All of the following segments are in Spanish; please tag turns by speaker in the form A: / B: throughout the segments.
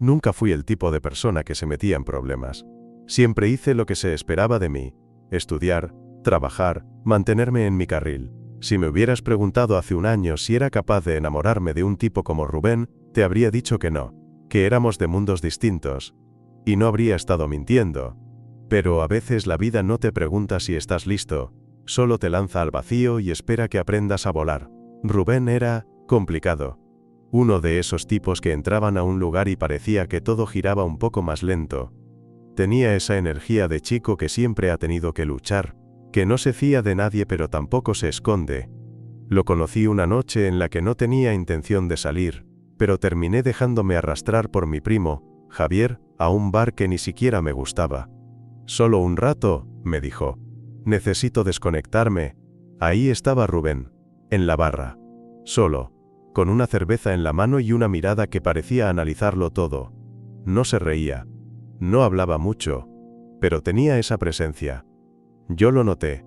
A: Nunca fui el tipo de persona que se metía en problemas. Siempre hice lo que se esperaba de mí: estudiar, trabajar, mantenerme en mi carril. Si me hubieras preguntado hace un año si era capaz de enamorarme de un tipo como Rubén, te habría dicho que no, que éramos de mundos distintos. Y no habría estado mintiendo. Pero a veces la vida no te pregunta si estás listo, solo te lanza al vacío y espera que aprendas a volar. Rubén era complicado. Uno de esos tipos que entraban a un lugar y parecía que todo giraba un poco más lento. Tenía esa energía de chico que siempre ha tenido que luchar, que no se fía de nadie pero tampoco se esconde. Lo conocí una noche en la que no tenía intención de salir, pero terminé dejándome arrastrar por mi primo, Javier, a un bar que ni siquiera me gustaba. «Solo un rato», me dijo. «Necesito desconectarme». Ahí estaba Rubén, en la barra. Solo, con una cerveza en la mano y una mirada que parecía analizarlo todo. No se reía. No hablaba mucho, pero tenía esa presencia. Yo lo noté.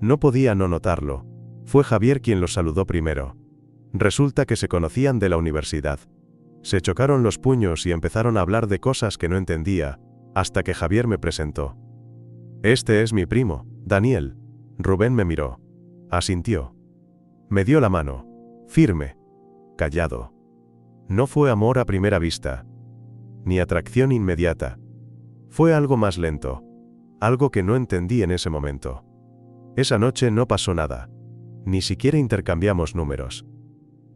A: No podía no notarlo. Fue Javier quien los saludó primero. Resulta que se conocían de la universidad. Se chocaron los puños y empezaron a hablar de cosas que no entendía, hasta que Javier me presentó. «Este es mi primo, Daniel». Rubén me miró. Asintió. Me dio la mano. Firme. Callado. No fue amor a primera vista. Ni atracción inmediata. Fue algo más lento. Algo que no entendí en ese momento. Esa noche no pasó nada. Ni siquiera intercambiamos números.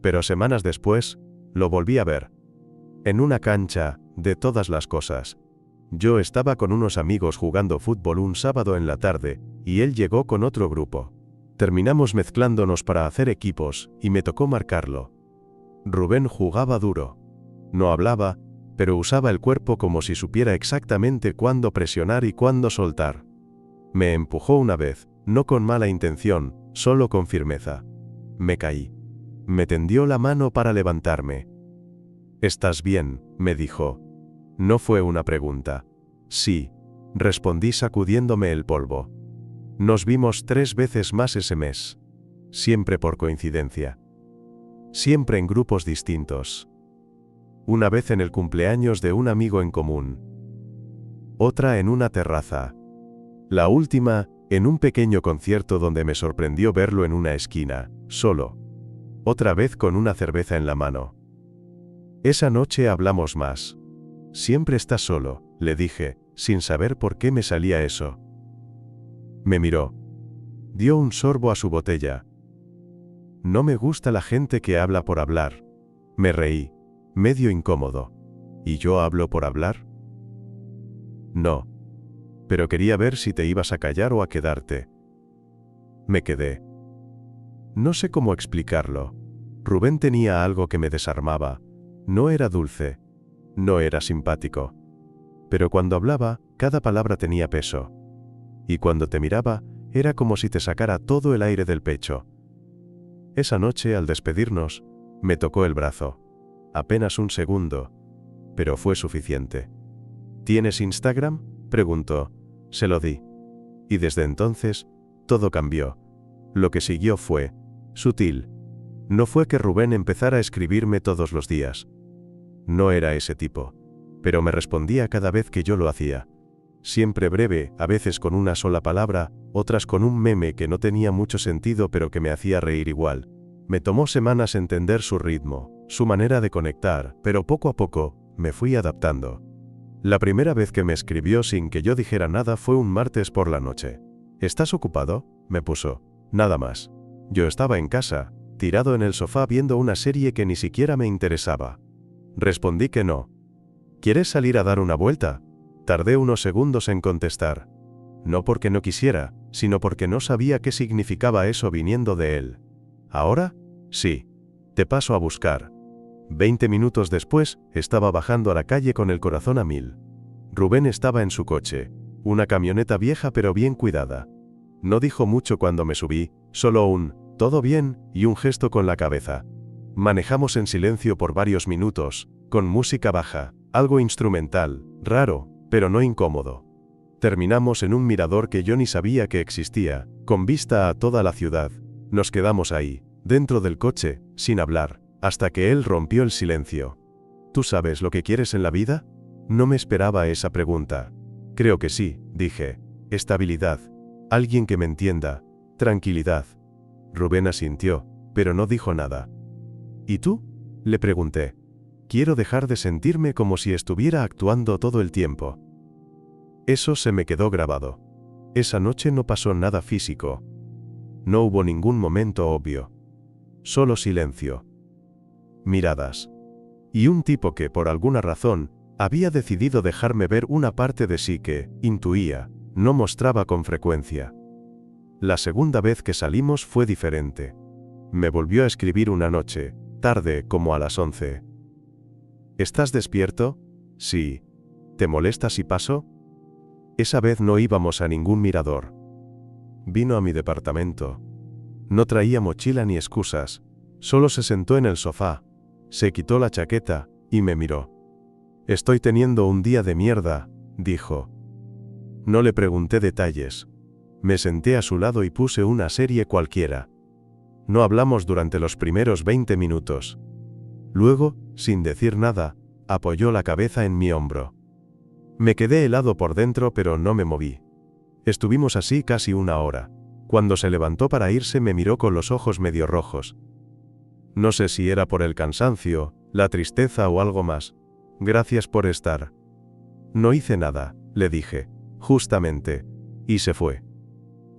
A: Pero semanas después, lo volví a ver. En una cancha, de todas las cosas. Yo estaba con unos amigos jugando fútbol un sábado en la tarde, y él llegó con otro grupo. Terminamos mezclándonos para hacer equipos, y me tocó marcarlo. Rubén jugaba duro. No hablaba, pero usaba el cuerpo como si supiera exactamente cuándo presionar y cuándo soltar. Me empujó una vez, no con mala intención, solo con firmeza. Me caí. Me tendió la mano para levantarme. «¿Estás bien?», me dijo. No fue una pregunta. «Sí», respondí sacudiéndome el polvo. Nos vimos 3 veces más ese mes. Siempre por coincidencia. Siempre en grupos distintos. Una vez en el cumpleaños de un amigo en común. Otra en una terraza. La última, en un pequeño concierto donde me sorprendió verlo en una esquina, solo. Otra vez con una cerveza en la mano. Esa noche hablamos más. «Siempre estás solo», le dije, sin saber por qué me salía eso. Me miró. Dio un sorbo a su botella. «No me gusta la gente que habla por hablar». Me reí, medio incómodo. ¿Y yo hablo por hablar? No. Pero quería ver si te ibas a callar o a quedarte. Me quedé. No sé cómo explicarlo. Rubén tenía algo que me desarmaba. No era dulce. No era simpático. Pero cuando hablaba, cada palabra tenía peso. Y cuando te miraba, era como si te sacara todo el aire del pecho. Esa noche, al despedirnos, me tocó el brazo. Apenas un segundo, pero fue suficiente. «¿Tienes Instagram?», preguntó. Se lo di. Y desde entonces, todo cambió. Lo que siguió fue sutil. No fue que Rubén empezara a escribirme todos los días. No era ese tipo. Pero me respondía cada vez que yo lo hacía. Siempre breve, a veces con una sola palabra, otras con un meme que no tenía mucho sentido pero que me hacía reír igual. Me tomó semanas entender su ritmo, su manera de conectar, pero poco a poco, me fui adaptando. La primera vez que me escribió sin que yo dijera nada fue un martes por la noche. «¿Estás ocupado?», me puso. Nada más. Yo estaba en casa, tirado en el sofá viendo una serie que ni siquiera me interesaba. Respondí que no. «¿Quieres salir a dar una vuelta?». Tardé unos segundos en contestar. No porque no quisiera, sino porque no sabía qué significaba eso viniendo de él. «¿Ahora?». «Sí. Te paso a buscar». 20 minutos después, estaba bajando a la calle con el corazón a 1000. Rubén estaba en su coche, una camioneta vieja pero bien cuidada. No dijo mucho cuando me subí, solo un «¿todo bien?» y un gesto con la cabeza. Manejamos en silencio por varios minutos, con música baja, algo instrumental, raro, pero no incómodo. Terminamos en un mirador que yo ni sabía que existía, con vista a toda la ciudad. Nos quedamos ahí, dentro del coche, sin hablar, hasta que él rompió el silencio. ¿Tú sabes lo que quieres en la vida? No me esperaba esa pregunta. Creo que sí, dije. Estabilidad. Alguien que me entienda. Tranquilidad. Rubén asintió, pero no dijo nada. ¿Y tú? Le pregunté. Quiero dejar de sentirme como si estuviera actuando todo el tiempo. Eso se me quedó grabado. Esa noche no pasó nada físico. No hubo ningún momento obvio. Solo silencio. Miradas. Y un tipo que, por alguna razón, había decidido dejarme ver una parte de sí que, intuía, no mostraba con frecuencia. La segunda vez que salimos fue diferente. Me volvió a escribir una noche, tarde, como a las 11. ¿Estás despierto? Sí. ¿Te molesta si paso? Esa vez no íbamos a ningún mirador. Vino a mi departamento. No traía mochila ni excusas. Solo se sentó en el sofá. Se quitó la chaqueta y me miró. Estoy teniendo un día de mierda, dijo. No le pregunté detalles. Me senté a su lado y puse una serie cualquiera. No hablamos durante los primeros 20 minutos. Luego, sin decir nada, apoyó la cabeza en mi hombro. Me quedé helado por dentro, pero no me moví. Estuvimos así casi una hora. Cuando se levantó para irse me miró con los ojos medio rojos. No sé si era por el cansancio, la tristeza o algo más. Gracias por estar. No hice nada, le dije, justamente, y se fue.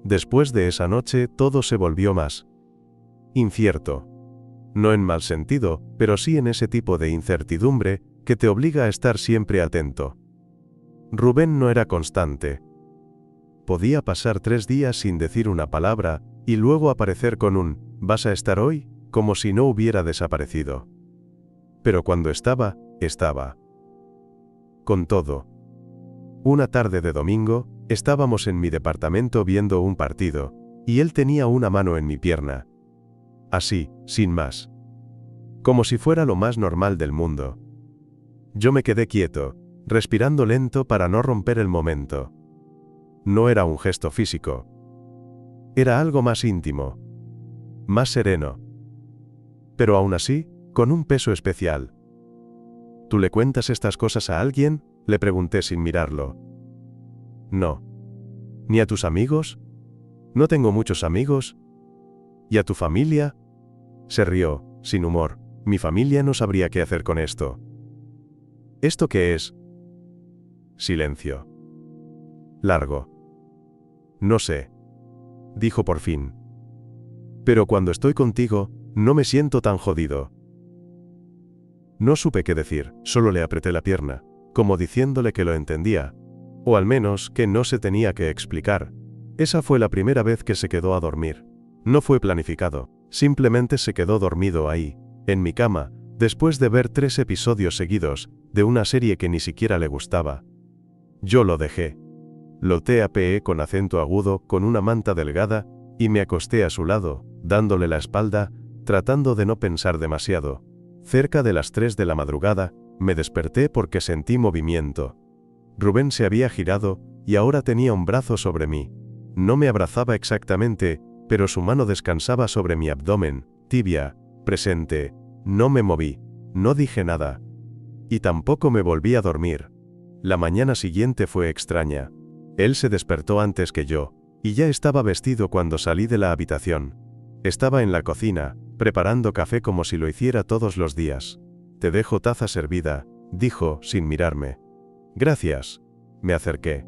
A: Después de esa noche todo se volvió más incierto. No en mal sentido, pero sí en ese tipo de incertidumbre que te obliga a estar siempre atento. Rubén no era constante. Podía pasar 3 días sin decir una palabra, y luego aparecer con un «¿vas a estar hoy?», como si no hubiera desaparecido. Pero cuando estaba, estaba. Con todo. Una tarde de domingo, estábamos en mi departamento viendo un partido, y él tenía una mano en mi pierna. Así, sin más. Como si fuera lo más normal del mundo. Yo me quedé quieto, respirando lento para no romper el momento. No era un gesto físico. Era algo más íntimo. Más sereno. Pero aún así, con un peso especial. ¿Tú le cuentas estas cosas a alguien?, le pregunté sin mirarlo. No. ¿Ni a tus amigos? No tengo muchos amigos. ¿Y a tu familia? Se rió, sin humor. Mi familia no sabría qué hacer con esto. ¿Esto qué es? Silencio. Largo. No sé. Dijo por fin. Pero cuando estoy contigo, no me siento tan jodido. No supe qué decir, solo le apreté la pierna, como diciéndole que lo entendía, o al menos que no se tenía que explicar. Esa fue la primera vez que se quedó a dormir. No fue planificado, simplemente se quedó dormido ahí, en mi cama, después de ver 3 episodios seguidos, de una serie que ni siquiera le gustaba. Yo lo dejé. Lo tapeé con acento agudo, con una manta delgada, y me acosté a su lado, dándole la espalda, tratando de no pensar demasiado. Cerca de las 3 de la madrugada, me desperté porque sentí movimiento. Rubén se había girado, y ahora tenía un brazo sobre mí. No me abrazaba exactamente, pero su mano descansaba sobre mi abdomen, tibia, presente. No me moví, no dije nada. Y tampoco me volví a dormir. La mañana siguiente fue extraña. Él se despertó antes que yo, y ya estaba vestido cuando salí de la habitación. Estaba en la cocina, preparando café como si lo hiciera todos los días. Te dejo taza servida, dijo, sin mirarme. Gracias. Me acerqué.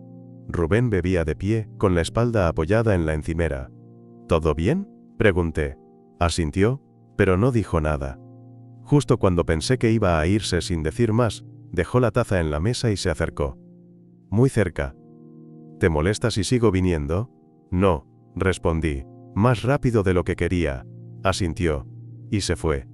A: Rubén bebía de pie, con la espalda apoyada en la encimera. ¿Todo bien?, pregunté. Asintió, pero no dijo nada. Justo cuando pensé que iba a irse sin decir más, dejó la taza en la mesa y se acercó. Muy cerca. ¿Te molesta si sigo viniendo? No, respondí, más rápido de lo que quería. Asintió. Y se fue.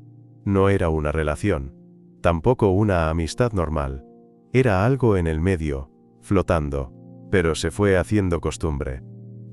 A: No era una relación. Tampoco una amistad normal. Era algo en el medio, flotando. Pero se fue haciendo costumbre.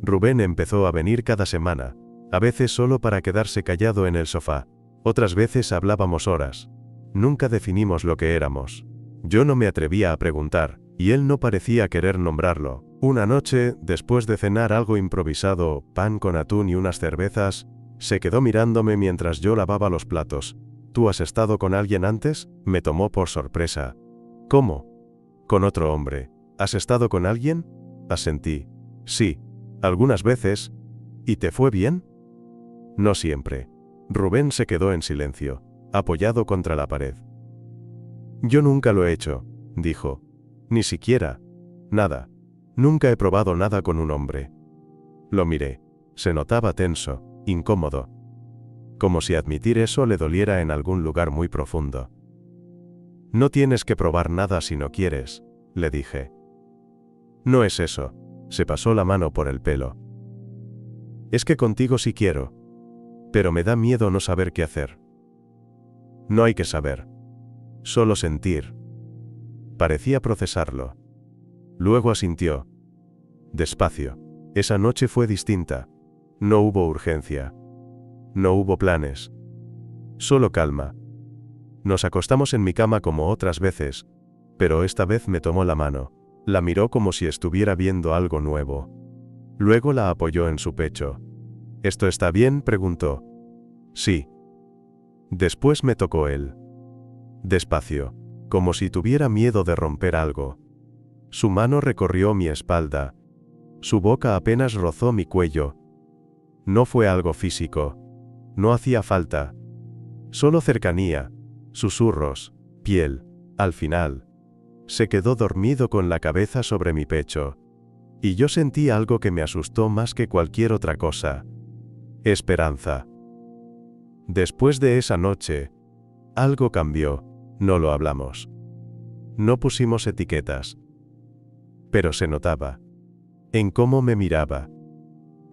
A: Rubén empezó a venir cada semana, a veces solo para quedarse callado en el sofá. Otras veces hablábamos horas. Nunca definimos lo que éramos. Yo no me atrevía a preguntar, y él no parecía querer nombrarlo. Una noche, después de cenar algo improvisado, pan con atún y unas cervezas, se quedó mirándome mientras yo lavaba los platos. ¿Tú has estado con alguien antes? Me tomó por sorpresa. ¿Cómo? Con otro hombre. ¿Has estado con alguien? Asentí. Sí, algunas veces. ¿Y te fue bien? No siempre. Rubén se quedó en silencio, apoyado contra la pared. Yo nunca lo he hecho, dijo. Ni siquiera. Nada. Nunca he probado nada con un hombre. Lo miré. Se notaba tenso, incómodo. Como si admitir eso le doliera en algún lugar muy profundo. No tienes que probar nada si no quieres, le dije. No es eso. Se pasó la mano por el pelo. Es que contigo sí quiero. Pero me da miedo no saber qué hacer. No hay que saber. Solo sentir. Parecía procesarlo. Luego asintió. Despacio. Esa noche fue distinta. No hubo urgencia. No hubo planes. Solo calma. Nos acostamos en mi cama como otras veces, pero esta vez me tomó la mano. La miró como si estuviera viendo algo nuevo. Luego la apoyó en su pecho. ¿Esto está bien?, preguntó. Sí. Después me tocó él. Despacio, como si tuviera miedo de romper algo. Su mano recorrió mi espalda. Su boca apenas rozó mi cuello. No fue algo físico. No hacía falta. Solo cercanía, susurros, piel. Al final, se quedó dormido con la cabeza sobre mi pecho. Y yo sentí algo que me asustó más que cualquier otra cosa. Esperanza. Después de esa noche, algo cambió. No lo hablamos. No pusimos etiquetas. Pero se notaba. En cómo me miraba.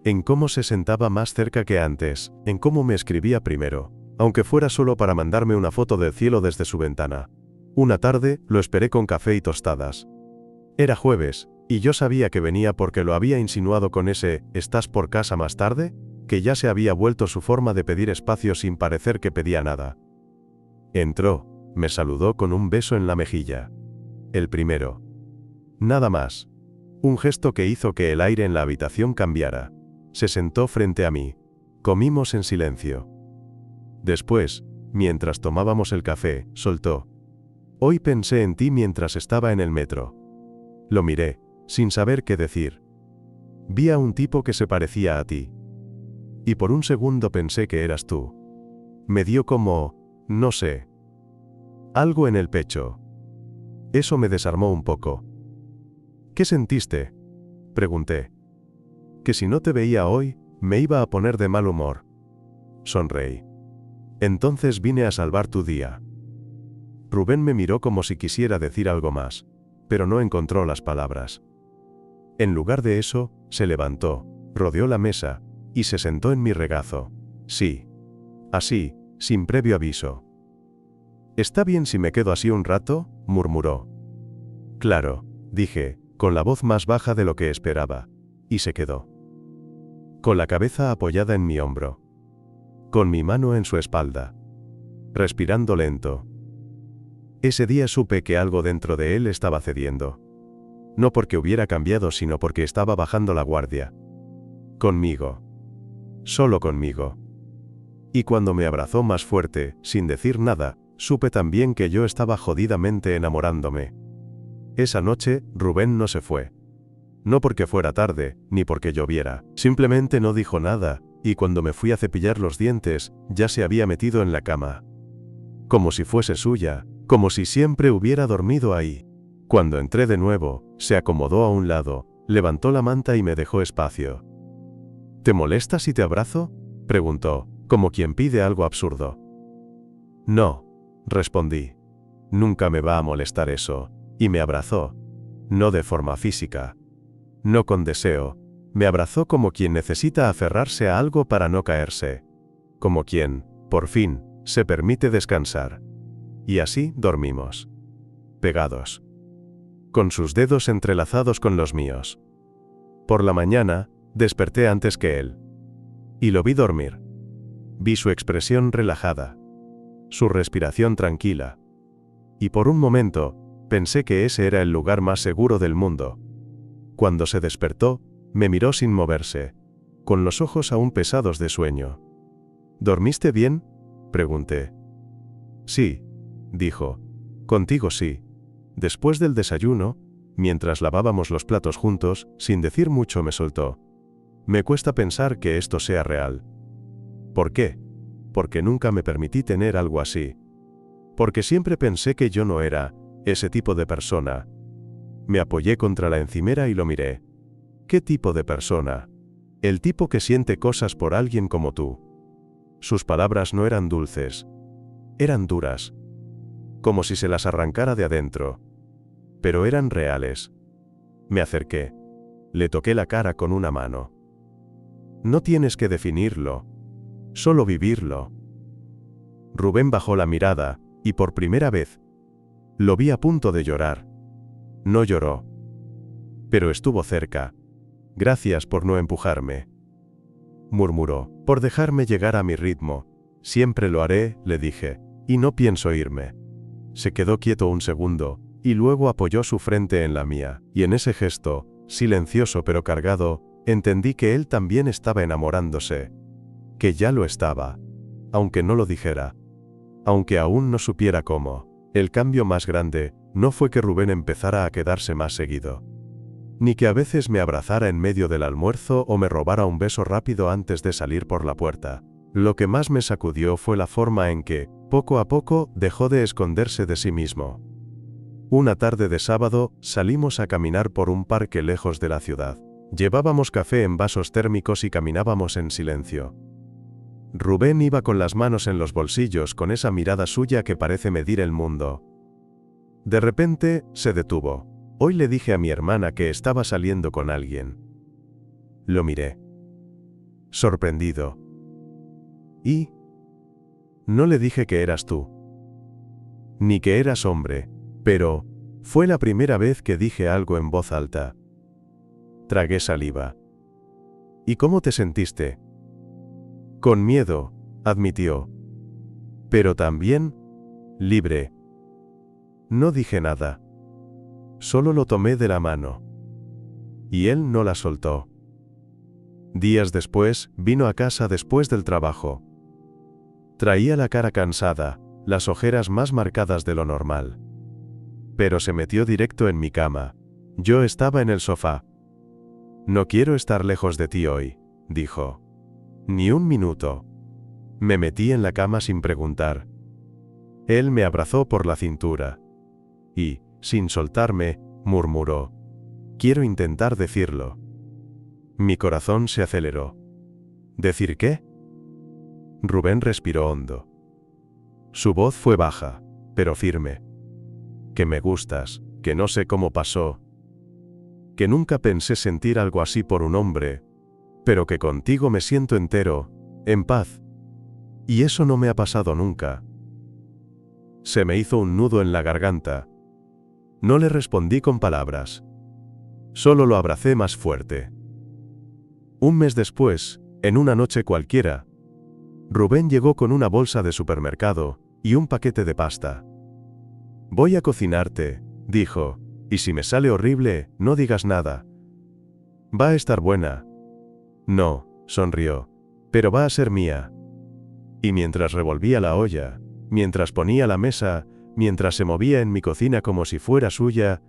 A: En cómo se sentaba más cerca que antes, en cómo me escribía primero, aunque fuera solo para mandarme una foto del cielo desde su ventana. Una tarde, lo esperé con café y tostadas. Era jueves, y yo sabía que venía porque lo había insinuado con ese «¿Estás por casa más tarde?», que ya se había vuelto su forma de pedir espacio sin parecer que pedía nada. Entró, me saludó con un beso en la mejilla. El primero. Nada más. Un gesto que hizo que el aire en la habitación cambiara. Se sentó frente a mí. Comimos en silencio. Después, mientras tomábamos el café, soltó. Hoy pensé en ti mientras estaba en el metro. Lo miré, sin saber qué decir. Vi a un tipo que se parecía a ti. Y por un segundo pensé que eras tú. Me dio como, no sé, algo en el pecho. Eso me desarmó un poco. ¿Qué sentiste?, pregunté. Que si no te veía hoy, me iba a poner de mal humor. Sonreí. Entonces vine a salvar tu día. Rubén me miró como si quisiera decir algo más, pero no encontró las palabras. En lugar de eso, se levantó, rodeó la mesa, y se sentó en mi regazo. Sí. Así, sin previo aviso. ¿Está bien si me quedo así un rato?, murmuró. Claro, dije, con la voz más baja de lo que esperaba, y se quedó. Con la cabeza apoyada en mi hombro. Con mi mano en su espalda. Respirando lento. Ese día supe que algo dentro de él estaba cediendo. No porque hubiera cambiado, sino porque estaba bajando la guardia. Conmigo. Solo conmigo. Y cuando me abrazó más fuerte, sin decir nada, supe también que yo estaba jodidamente enamorándome. Esa noche, Rubén no se fue. No porque fuera tarde, ni porque lloviera. Simplemente no dijo nada, y cuando me fui a cepillar los dientes, ya se había metido en la cama. Como si fuese suya, como si siempre hubiera dormido ahí. Cuando entré de nuevo, se acomodó a un lado, levantó la manta y me dejó espacio. ¿Te molesta si te abrazo?, preguntó, como quien pide algo absurdo. No, respondí. Nunca me va a molestar eso, y me abrazó. No de forma física. No con deseo. Me abrazó como quien necesita aferrarse a algo para no caerse. Como quien, por fin, se permite descansar. Y así dormimos. Pegados. Con sus dedos entrelazados con los míos. Por la mañana, desperté antes que él. Y lo vi dormir. Vi su expresión relajada. Su respiración tranquila. Y por un momento, pensé que ese era el lugar más seguro del mundo. Cuando se despertó, me miró sin moverse, con los ojos aún pesados de sueño. ¿Dormiste bien?, pregunté. Sí, dijo. Contigo sí. Después del desayuno, mientras lavábamos los platos juntos, sin decir mucho me soltó. Me cuesta pensar que esto sea real. ¿Por qué? Porque nunca me permití tener algo así. Porque siempre pensé que yo no era ese tipo de persona. Me apoyé contra la encimera y lo miré. ¿Qué tipo de persona? El tipo que siente cosas por alguien como tú. Sus palabras no eran dulces. Eran duras. Como si se las arrancara de adentro. Pero eran reales. Me acerqué. Le toqué la cara con una mano. No tienes que definirlo. Solo vivirlo. Rubén bajó la mirada, y por primera vez, lo vi a punto de llorar. No lloró. Pero estuvo cerca. Gracias por no empujarme. Murmuró, por dejarme llegar a mi ritmo. Siempre lo haré, le dije, y no pienso irme. Se quedó quieto un segundo, y luego apoyó su frente en la mía, y en ese gesto, silencioso pero cargado, entendí que él también estaba enamorándose. Que ya lo estaba. Aunque no lo dijera. Aunque aún no supiera cómo. El cambio más grande, no fue que Rubén empezara a quedarse más seguido. Ni que a veces me abrazara en medio del almuerzo o me robara un beso rápido antes de salir por la puerta. Lo que más me sacudió fue la forma en que, poco a poco, dejó de esconderse de sí mismo. Una tarde de sábado, salimos a caminar por un parque lejos de la ciudad. Llevábamos café en vasos térmicos y caminábamos en silencio. Rubén iba con las manos en los bolsillos con esa mirada suya que parece medir el mundo. De repente, se detuvo. Hoy le dije a mi hermana que estaba saliendo con alguien. Lo miré. Sorprendido. ¿Y? No le dije que eras tú. Ni que eras hombre, pero fue la primera vez que dije algo en voz alta. Tragué saliva. ¿Y cómo te sentiste? Con miedo, admitió. Pero también, libre. No dije nada. Solo lo tomé de la mano. Y él no la soltó. Días después, vino a casa después del trabajo. Traía la cara cansada, las ojeras más marcadas de lo normal. Pero se metió directo en mi cama. Yo estaba en el sofá. No quiero estar lejos de ti hoy, dijo. Ni un minuto. Me metí en la cama sin preguntar. Él me abrazó por la cintura. Y, sin soltarme, murmuró. Quiero intentar decirlo. Mi corazón se aceleró. ¿Decir qué? Rubén respiró hondo. Su voz fue baja, pero firme. Que me gustas, que no sé cómo pasó. Que nunca pensé sentir algo así por un hombre, pero que contigo me siento entero, en paz. Y eso no me ha pasado nunca. Se me hizo un nudo en la garganta. No le respondí con palabras. Solo lo abracé más fuerte. Un mes después, en una noche cualquiera, Rubén llegó con una bolsa de supermercado y un paquete de pasta. Voy a cocinarte, dijo, y si me sale horrible, no digas nada. Va a estar buena. No, sonrió, pero va a ser mía. Y mientras revolvía la olla, mientras ponía la mesa, mientras se movía en mi cocina como si fuera suya,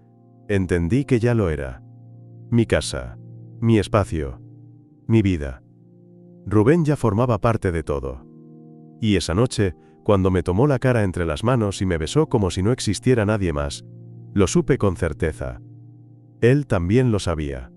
A: entendí que ya lo era. Mi casa, mi espacio, mi vida. Rubén ya formaba parte de todo. Y esa noche, cuando me tomó la cara entre las manos y me besó como si no existiera nadie más, lo supe con certeza. Él también lo sabía.